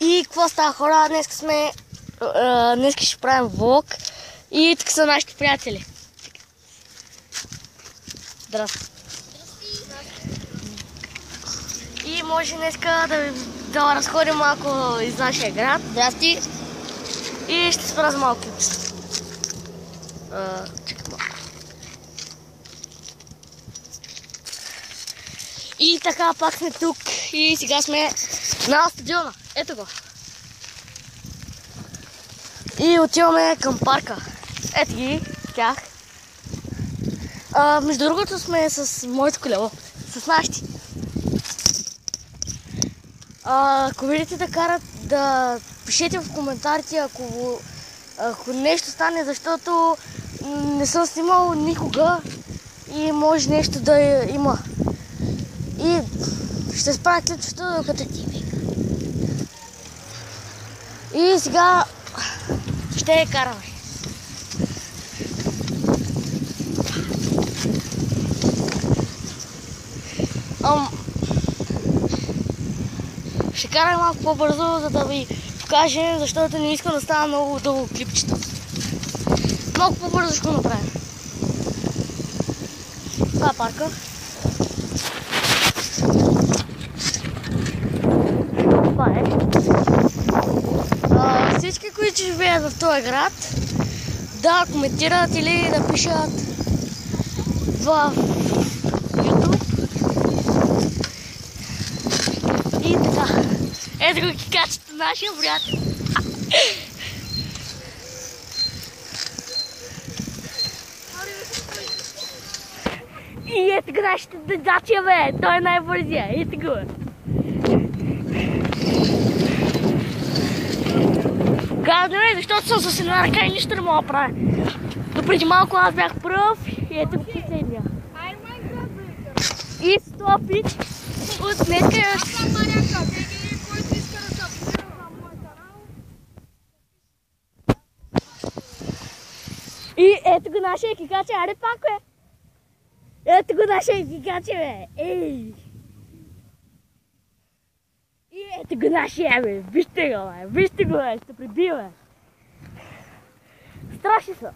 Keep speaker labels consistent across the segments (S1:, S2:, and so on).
S1: И какво става, хора? Днес ще правим влог. И тук са нашите приятели. Здрасти. И може днеска да разходим малко из нашия град.
S2: Здрасти.
S1: И ще спра за малко. Чакай малко. И така, пак сме тук. И сега сме на стадиона. Ето го. И отиваме към парка. Ето ги, тях. Между другото сме с моето колело. С нашите. Ако видите да карат, да пишете в коментарите, ако нещо стане, защото не съм снимал никога и може нещо да има. И ще спра клипчето, докато ти вика. И сега ще я караме. Ще караме малко по-бързо, за да ви покажем, защото не искам да става много дълго клипчето. Малко по-бързо ще го направим. Това е парка. Това е. Всички, които живеят в този град, да коментират или да пишат в YouTube. И така. Ето го кикачето, нашия приятел. И ето го нашите дедачия, бе. Той е най-бързия. Ето го. Гадно е, защото съм с една ръка и нищо не мога да правя. Но преди малко аз бях пръв и ето го последния. И с това пич от днеска и ето го нашия кикаче, аре пак бе! Ето го нашия кикаче, бе! Ей! И ето го нашия, бе! Вижте го, бе! Вижте го, бе! Ще прибива, бе! Страшни са!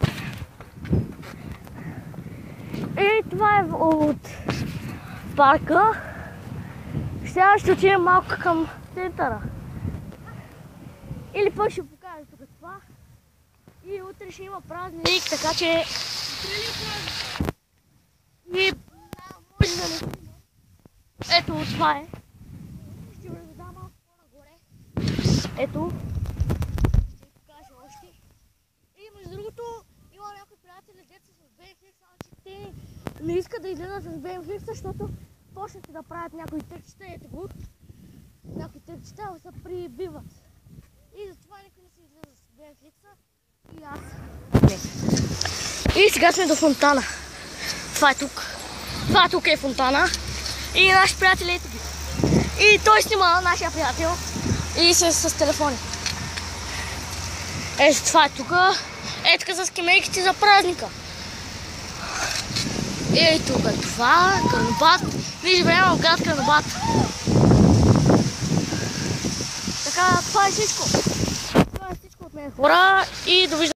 S1: И това е от парка. Сега ще отидем малко към центъра. Или пък ще покажа тук това. И утре ще има празник, така че... И може да не снима. Ето това е. Ще ви задам малко по-нагоре. Ето. Ще ви покажа още. И между другото има някои приятели, деца с BMX, само че те не искат да излезат с BMX, защото почнете да правят някои тръпчета, ето го. Някои тръпчета се прибиват. И затова никой не се излезе с BMX-а. И аз. Не. И сега сме до фонтана. Това е тук. Това тук е фонтана. И наши приятели ето ги. И той снима нашия приятел. И с телефони. Ето това е тук. Ето тук са скамейките за празника. Ей тук е това, Карнобат. Ние живеем в град Карнобат. Така, това е всичко. Това е всичко от мен, хора. И довиждане.